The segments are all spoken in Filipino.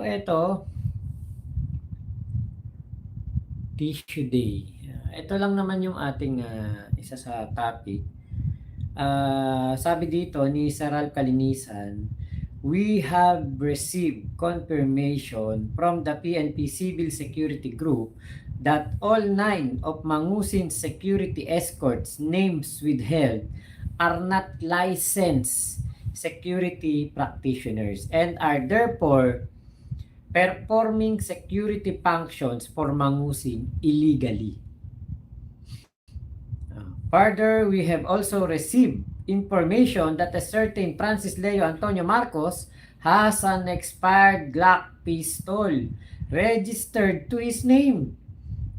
Ito, tissue day. Ito lang naman yung ating isa sa topic. Sabi dito ni Saral Kalinisan, we have received confirmation from the PNP Civil Security Group that all 9 of Mangusin security escorts names withheld are not licensed security practitioners and are therefore performing security functions for Mangusin illegally. Further, we have also received information that a certain Francis Leo Antonio Marcos has an expired Glock pistol registered to his name.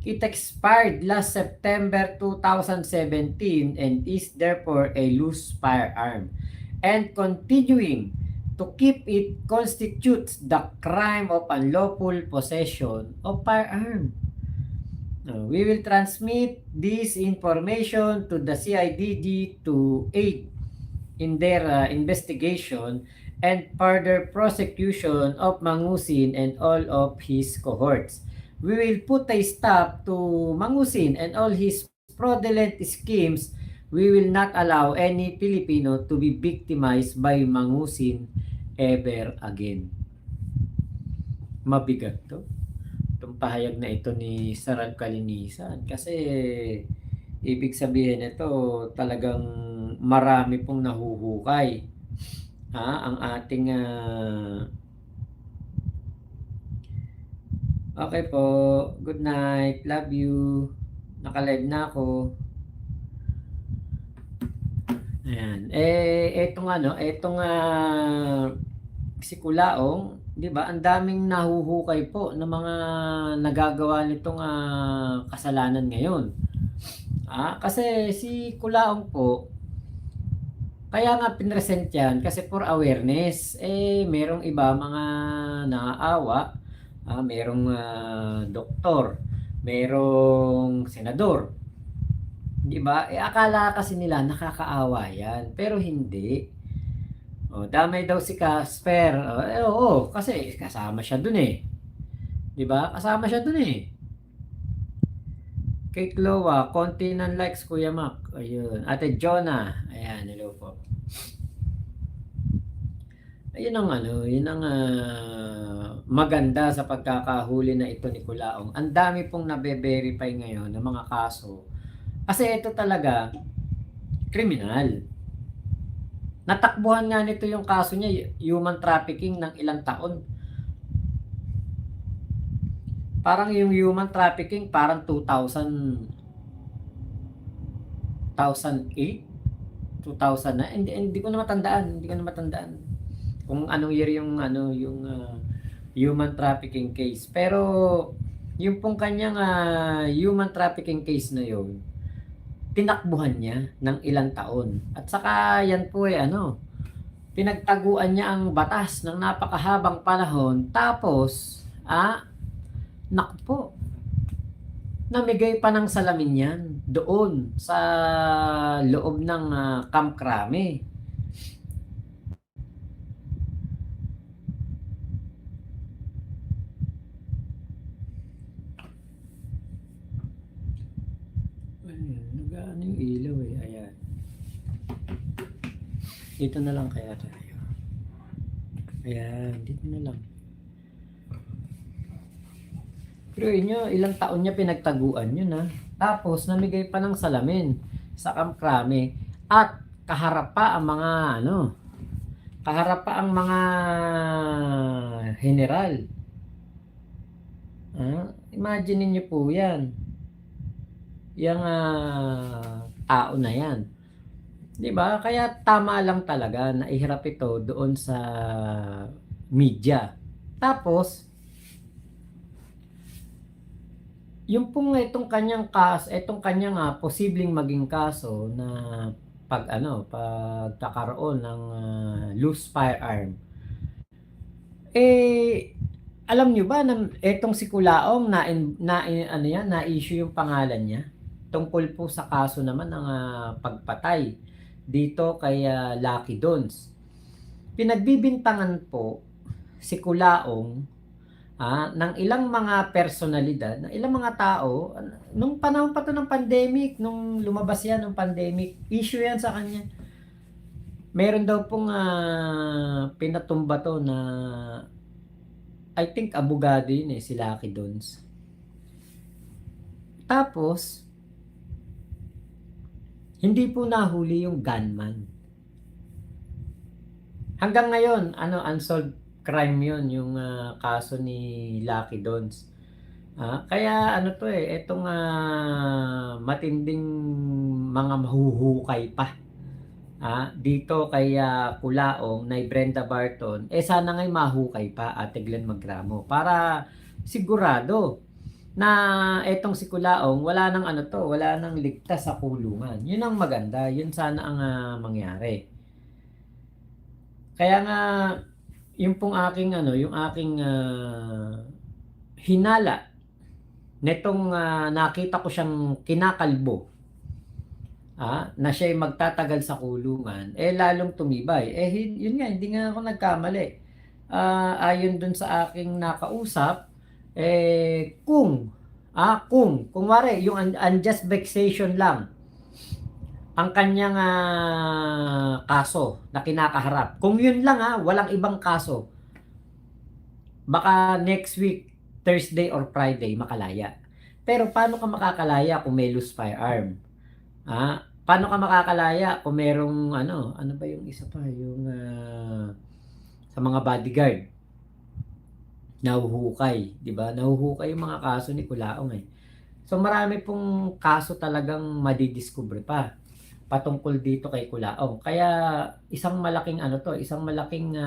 It expired last September 2017 and is therefore a loose firearm. And continuing to keep it constitutes the crime of unlawful possession of firearm. We will transmit this information to the CIDG to aid in their investigation and further prosecution of Mangusin and all of his cohorts. We will put a stop to Mangusin and all his fraudulent schemes. We will not allow any Filipino to be victimized by Mangusin ever again. Mabigat to. Itong pahayag na ito ni Saral Kalinisan kasi ibig sabihin nito talagang marami pong nahuhukay ang ating okay po, good night, love you, naka-live na ako. Ayan, etong si Kulaong, 'di ba? Ang daming nahuhukay po ng mga nagagawa nitong kasalanan ngayon. Kasi si Kulaong po, kaya nga pinresent yan kasi for awareness. Merong iba mga naaawa, merong doktor, merong senador. 'Di ba? Akala kasi nila nakakaawa yan, pero hindi. Damay daw si Casper. Oo, kasi kasama siya dun eh. 'Di ba? Kasama siya dun eh. Kay Chloa, konti ng likes Kuya Mac. Ayun. Ate Jonah. Ayan, hello po. Ayun ang yun ang maganda sa pagkakahuli na ito ni Kulaong. Ang dami pong nabe-verify ngayon ng mga kaso. Kasi ito talaga kriminal. Natakbuhan nga nito yung kaso niya, human trafficking ng ilang taon. Parang yung human trafficking parang 2008, 2000 na. Hindi ko na matandaan kung anong year yung human trafficking case. Pero yung pong kanyang human trafficking case na yun, tinakbuhan niya ng ilang taon. At saka yan po pinagtaguan niya ang batas ng napakahabang panahon. Tapos, naku po, namigay pa ng salamin yan doon sa loob ng Camp Crame. Nag-ano yung ilaw eh. Ayan. Dito na lang kaya tayo. Ayan, dito na lang. Pero yun ilang taon niya pinagtaguan yun Tapos namigay pa ng salamin sa Camp Crame at kaharap pa ang mga general. Imagine niyo po yan. Yung tao na yan. 'Di ba? Kaya tama lang talaga na iharap ito doon sa media. Tapos yung pong itong kanyang posibleng maging kaso na pagkakaroon ng loose firearm. Alam nyo ba na etong si Kulaong na-issue yung pangalan niya tungkol po sa kaso naman ng pagpatay dito kay Lucky Dons. Pinagbibintangan po si Kulaong ng ilang mga personalidad, ng ilang mga tao, nung panahon pa to ng pandemic, nung lumabas yan ng pandemic, issue yan sa kanya. Meron daw pong pinatumba to na I think abogado yun si Lucky Dons. Tapos, hindi po nahuli yung gunman. Hanggang ngayon, unsolved crime yun, yung kaso ni Lucky Dons. Kaya to etong matinding mga mahuhukay pa. Dito kay Kulaong, na Brenda Barton, sana ngay mahukay pa Ate Glenn Magramo para sigurado na etong si Kulaong wala nang wala nang ligtas sa kulungan. Yun ang maganda, yun sana ang mangyari. Kaya nga yung pong aking yung aking hinala netong nakita ko siyang kinakalbo na siya ay magtatagal sa kulungan, lalong tumibay. Yun nga, hindi nga ako nagkamali. Ayon dun sa aking nakausap, kung wari, yung unjust vexation lang, ang kanyang kaso na kinakaharap. Kung yun lang walang ibang kaso, baka next week, Thursday or Friday, makalaya. Pero paano ka makakalaya kung may loose firearm? Paano ka makakalaya kung merong ano ba yung isa pa, yung sa mga bodyguard nahuhukay, 'di ba? Nahuhukay yung mga kaso ni Kulaong So marami pong kaso talagang madidiscover pa patungkol dito kay Kulaong. Kaya isang malaking isang malaking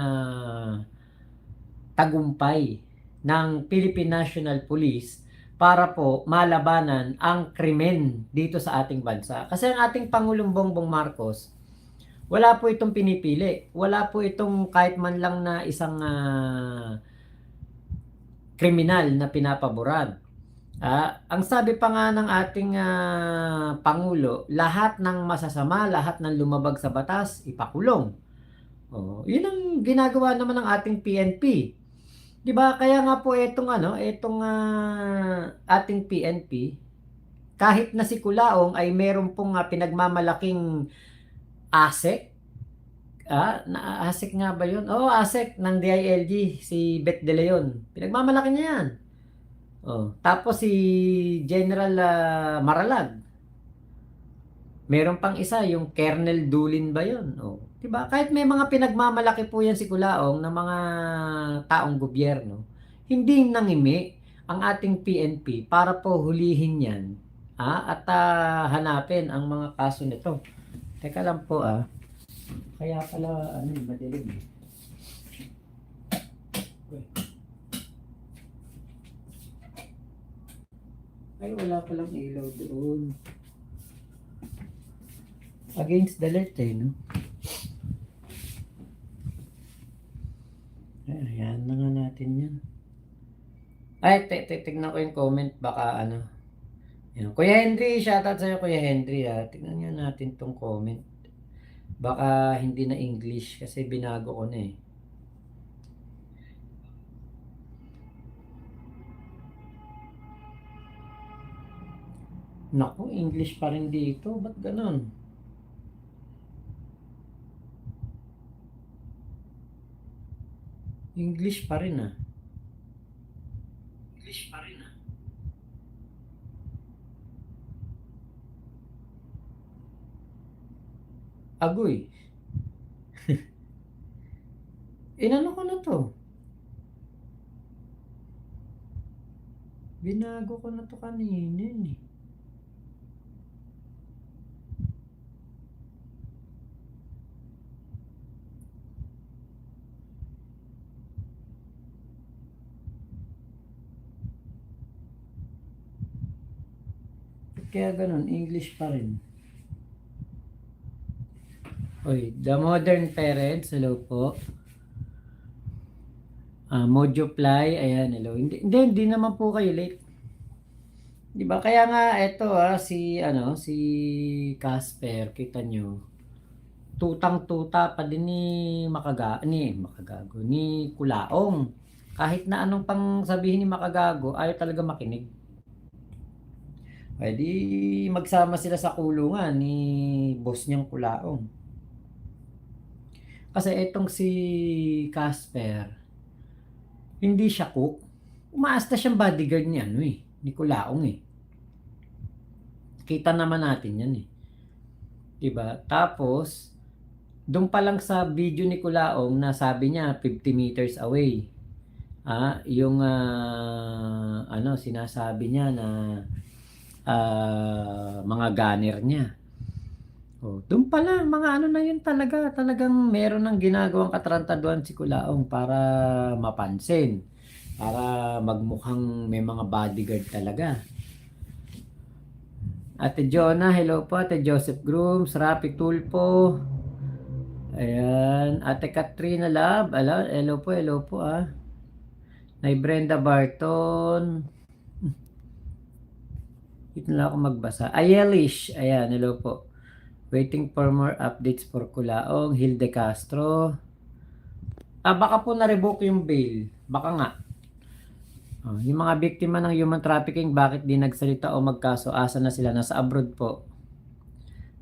tagumpay ng Philippine National Police para po malabanan ang krimen dito sa ating bansa. Kasi ang ating Pangulong Bongbong Marcos, wala po itong pinipili. Wala po itong kahit man lang na isang kriminal na pinapaboran. Ang sabi pa nga ng ating Pangulo, lahat ng masasama, lahat ng lumabag sa batas, ipakulong. Yun ang ginagawa naman ng ating PNP. 'Di ba? Kaya nga po etong ating PNP, kahit na si Kulaong ay meron pong pinagmamalaking ASEC, ASEC nga ba 'yun? ASEC ng DILG, si Beth De Leon. Pinagmamalaki niya 'yan. Tapos si General Maralag. Meron pang isa, yung Colonel Dulin ba 'yun? 'Di ba? Kahit may mga pinagmamalaki po 'yan si Kulaong ng mga taong gobyerno, hindi nangimi ang ating PNP para po hulihin 'yan, at hanapin ang mga kaso nito. Teka lang po Kaya pala madilim. Ay, wala palang ilaw doon. Against the light no? Ayan na nga natin yan. Ay, tignan ko yung comment, baka Yan. Kuya Henry, shoutout sa'yo Kuya Henry Tignan nga natin tong comment. Baka hindi na English kasi binago ko na Naku, English pa rin dito. Ba't ganun? English pa rin English pa rin Agoy. Inano ko na to. Binago ko na to kanina Kaya ganun, English pa rin. The Modern Parents, hello po. Mojoply, ayan, hello. Hindi naman po kayo late. 'Di ba? Kaya nga ito si Casper, kita nyo. Tutang-tuta pa din ni Makagago, ni Kulaong. Kahit na anong pang sabihin ni makagago, ayaw talaga makinig. Di magsama sila sa kulungan ni boss niyang Kulaong. Kasi etong si Casper, hindi siya cook. Umaasta siyang bodyguard ni ano eh, ni Kulaong eh. Kita naman natin yan eh. Diba? Tapos, doon pa lang sa video ni Kulaong na sabi niya 50 meters away. Yung ano sinasabi niya na mga gunner niya. Doon pala mga ano na yun talagang meron ng ginagawang katarantaduhan si Kulaong para mapansin, para magmukhang may mga bodyguard talaga. Ate Jonah, hello po. Ate Joseph Grooms, Rapi Tulpo. Ayan, Ate Katrina Lab, hello po Nay Brenda Barton. Ito na ako magbasa. Ayelish, ayan, hello po. Waiting for more updates for Kulaong. Hilde Castro. Baka po na-revoke yung bail. Baka nga. Yung mga biktima ng human trafficking, bakit di nagsalita o magkaso? Asa na sila? Nasa abroad po.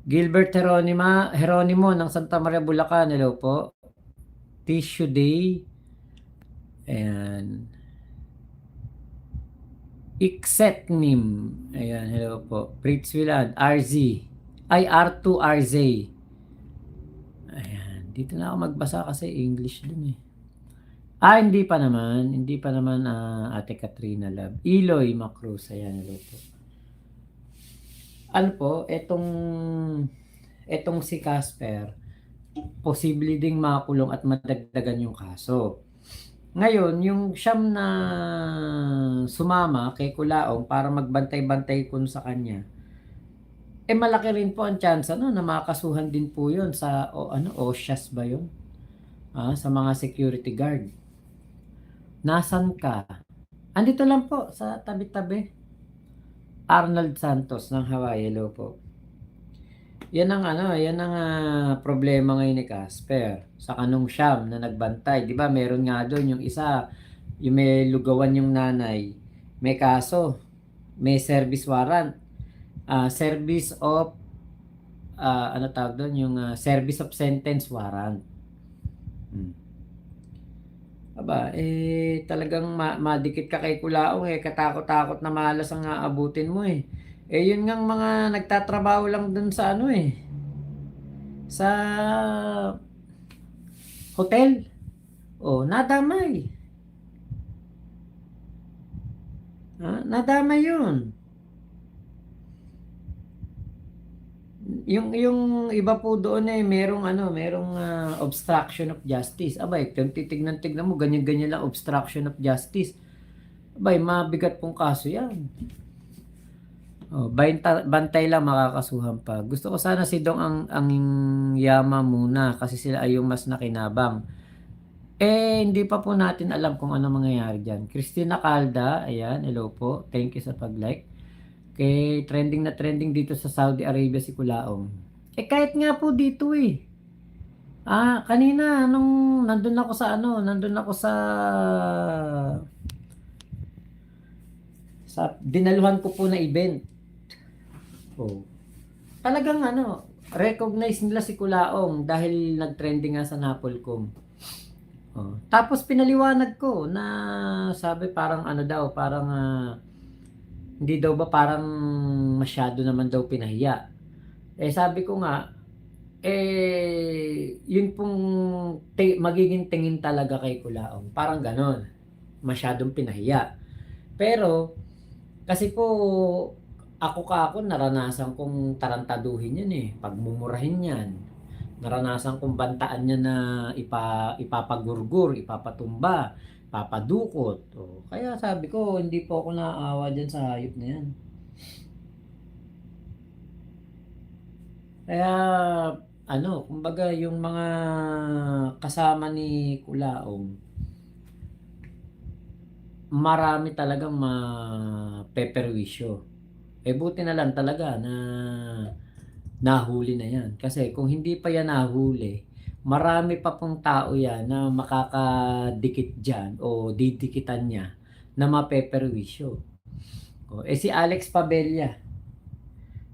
Gilbert Heronimo ng Santa Maria, Bulacan. Hello po. Tissue Day. Ayan. Ixetnim. Ayan, hello po. Pritz Willad. RZ. Ay, R2RZ. Ayan. Dito na ako magbasa kasi English dun eh. Hindi pa naman. Hindi pa naman Ate Katrina Love. Iloy Macruz. Ayan, hello po. Ano po, etong si Casper, posible ding makulong at madagdagan yung kaso. Ngayon, yung siyam na sumama kay Kulaong para magbantay-bantay kun sa kanya, malaki rin po ang chance na makasuhan din po yun sa OSHAS ba yun? Sa mga security guard. Nasan ka? Andito lang po sa tabi-tabi. Arnold Santos ng Hawaii, hello po. Yan ang problema ngayon ni Casper sa kanong siyam na nagbantay. 'Di ba? Meron nga doon yung isa, yung may lugawan yung nanay. May kaso, may service warrant. Service of ano tawag doon, yung service of sentence warrant. Talagang madikit ka kay Kulaong katakot-takot na malas ang aabutin mo eh. Yun ngang mga nagtatrabaho lang dun sa sa hotel. Nadamay. Nadamay yun. Yung iba po doon merong obstruction of justice. Kung titignan mo, ganyan-ganyan lang obstruction of justice. Mabigat pong kaso yan. Bantay lang makakasuhan pa. Gusto ko sana si Dong ang Yama muna kasi sila ay yung mas nakinabang. Hindi pa po natin alam kung ano mangyayari dyan. Christina Calda, ayan, hello po. Thank you sa pag-like. Trending na trending dito sa Saudi Arabia si Kulaong. Kahit nga po dito kanina nung nandun ako sa dinaluhan ko po na event. Talagang recognize nila si Kulaong dahil nag-trending nga sa Napolcom. Tapos pinaliwanag ko na sabi parang parang hindi daw ba parang masyado naman daw pinahiya. Sabi ko nga yun pong magiging tingin talaga kay Kulaong. Parang ganon. Masyadong pinahiya. Pero kasi po ako naranasan kong tarantaduhin yan pagmumurahin yan. Naranasan kong bantaan niya na ipapagurgur, ipapatumba, papadukot. Kaya sabi ko, hindi po ako naawa dyan sa hayop na yan. Kaya, kumbaga yung mga kasama ni Kulaong, marami talagang mapeperwisyo. Buti na lang talaga na nahuli na yan. Kasi kung hindi pa yan nahuli, marami pa pong tao yan na makakadikit dyan o didikitan niya na mapeperwisyo. Si Alex Pabella,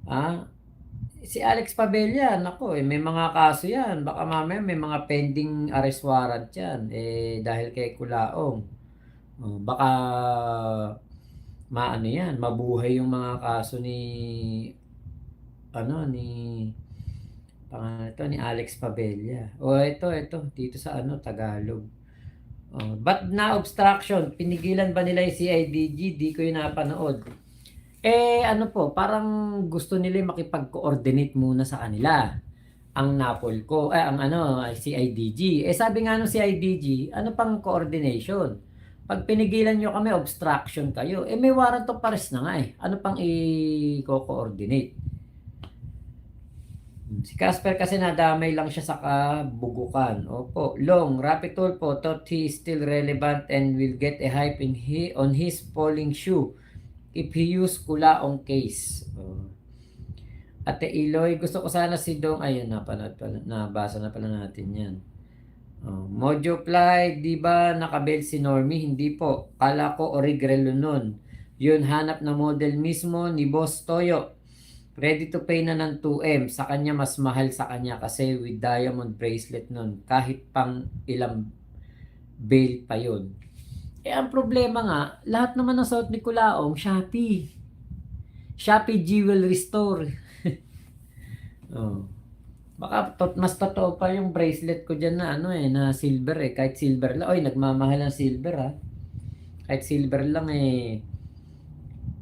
ah, si Alex Pabella, nako, may mga kaso yan. Baka mamaya may mga pending arrest warrant yan, dahil kay Kulaong. Baka maano yan, mabuhay yung mga kaso ni pangalan ito, ni Alex Pabella. Ito, dito sa Tagalog. Ba't na obstruction? Pinigilan ba nila yung CIDG? Di ko yun napanood. Parang gusto nila makipag-coordinate muna sa kanila. Ang NAPOLCO, CIDG. Sabi nga nung CIDG, ano pang coordination? Pag pinigilan nyo kami, obstruction kayo. May warrant of arrest na nga eh. Ano pang i-coordinate? Si Casper kasi nadamay lang siya sa kabugukan. Opo. Long, Rapi Tulfo thought he is still relevant and will get a hype on his falling shoe if he use Kulaong case. Ate Iloy, gusto ko sana si Dong. Ayun, nabasa na pala natin yan. Mojo Fly, di ba nakabel si Normie? Hindi po. Kala ko Origrelo nun. Yun, hanap na model mismo ni Boss Toyo. Ready to pay na ng 2M. Sa kanya, mas mahal sa kanya kasi with diamond bracelet nun. Kahit pang ilang bail pa yun. Ang problema nga, lahat naman ng suot ni Kulaong, Shopee. Shopee Jewelry Store. Baka mas totoo pa yung bracelet ko dyan na na silver kahit silver lang. Nagmamahal ng silver Kahit silver lang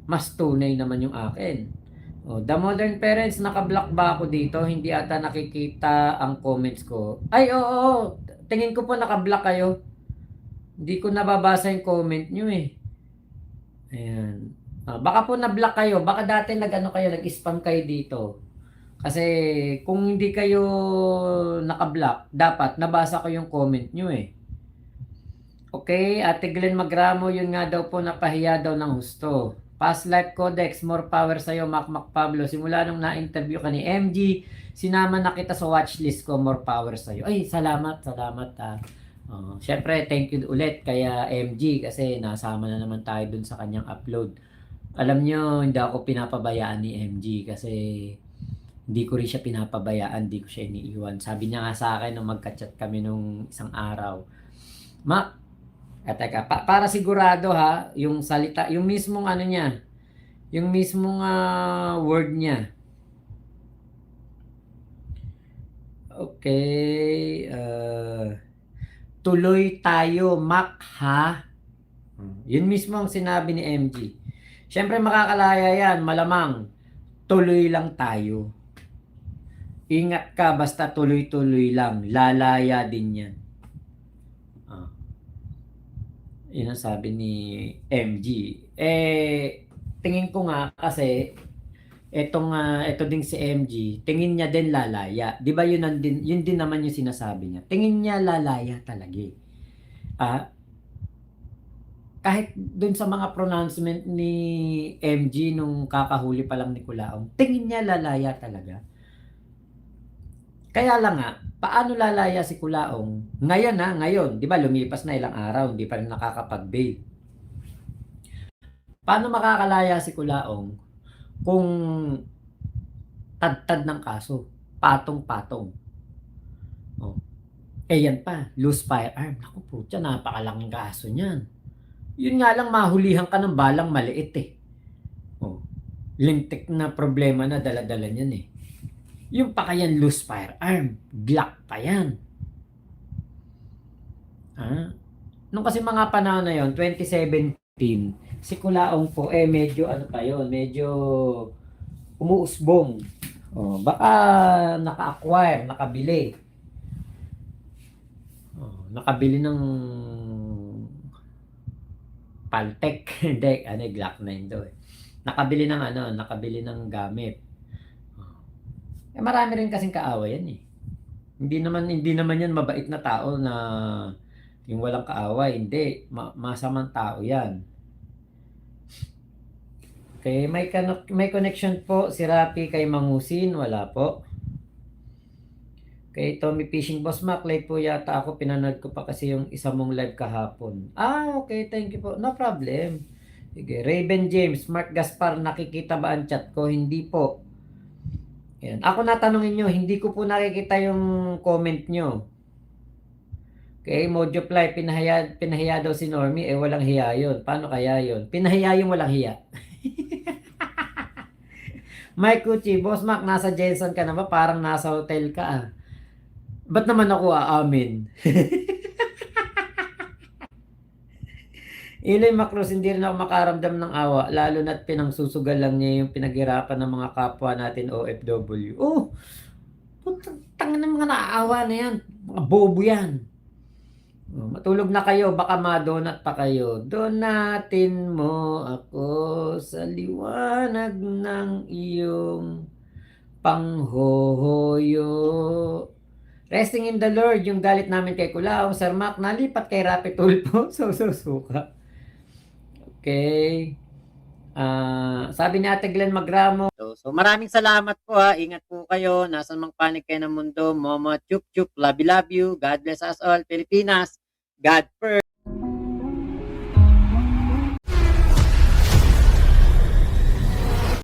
mas tunay naman yung akin. The Modern Parents, naka-block ba ako dito? Hindi ata nakikita ang comments ko. Oo. Tingin ko po naka-block kayo. Hindi ko nababasa yung comment nyo Ayan. Baka po na-block kayo. Baka dati nag-spam kayo dito. Kasi kung hindi kayo naka-block, dapat nabasa ko yung comment nyo Okay, Ate Glenn Magramo, yun nga daw po, napahiya daw ng husto. Past Life Codex, more power sa'yo, Mac Pablo. Simula nung na-interview ka ni MG, sinama na kita sa watchlist ko, more power sa'yo. Salamat. Syempre, thank you ulit kaya MG kasi nasama na naman tayo dun sa kanyang upload. Alam nyo, hindi ako pinapabayaan ni MG kasi hindi ko rin siya pinapabayaan, hindi ko siya iniiwan. Sabi niya nga sa akin nung magka-chat kami nung isang araw, Mac, teka, para sigurado yung salita, yung mismong niya, yung mismong word niya. Okay, tuloy tayo, Mac, ha? Yun mismo ang sinabi ni MG. Siyempre makakalaya yan, malamang, tuloy lang tayo. Ingat ka, basta tuloy-tuloy lang, lalaya din yan. Yun ang sabi ni MG. Tingin ko nga kasi ito din si MG, tingin niya din lalaya. 'Di ba yun din naman yung sinasabi niya. Tingin niya lalaya talaga. Kahit dun sa mga pronouncement ni MG nung kakahuli pa lang ni Kulaong, tingin niya lalaya talaga. Kaya lang nga, paano lalaya si Kulaong? Ngayon, 'di ba lumipas na ilang araw, hindi pa rin nakakapag-bail. Paano makakalaya si Kulaong kung tad-tad ng kaso, patong-patong? Yan pa, loose firearm. Naku po, napakalaking kaso niyan. Yun nga lang, mahulihan ka ng balang maliit lintik na problema na dala-dala niyan Yung pa kayan loose firearm, Glock pa yan. Nung kasi mga panahon na yon, 2017, si Kulaong po medyo medyo umuusbong. Baka naka-acquire, nakabili ng Paltec, hindi, Glock 9 daw nakabili ng gamit. Marami rin kasing kaaway yan Hindi naman yan mabait na tao na yung walang kaaway. Hindi, masamang tao yan. Okay, may connection po si Rapi kay Mangusin, wala po. Kay Tommy Fishing, Boss Mac, late po yata ako. Pinanood ko pa kasi yung isa mong live kahapon. Okay. Thank you po. No problem. Sige. Raven James, Mark Gaspar, nakikita ba ang chat ko? Hindi po. Yan. Ako natanungin nyo, hindi ko po nakikita yung comment nyo. Okay, Mojo Fly, pinahiya daw si Normie, walang hiya yun. Paano kaya yun? Pinahiya yung walang hiya. Mike Kuchi, Boss Mac, nasa Jensen ka na ba? Parang nasa hotel ka ah. Ba't naman ako aamin? Iloy Macruz, hindi rin ako makaramdam ng awa, lalo na't pinangsusugal lang niya yung pinaghirapan ng mga kapwa natin OFW. Oh, putang tanga ng mga naaawa na yan. Mga bobo yan. Matulog na kayo, baka ma-donut pa kayo. Donatin mo ako sa liwanag ng iyong panghohoyo. Resting in the Lord, yung galit namin kay Kulao, Sir Mac, nalipat kay Rapi Tulpo. Suka. Okay. Sabi ni Ate Glenn Magramo. So maraming salamat po ha. Ingat po kayo. Nasaan mang panig kayo ng mundo. Momo, chup chup. Love you. God bless us all. Pilipinas. God first.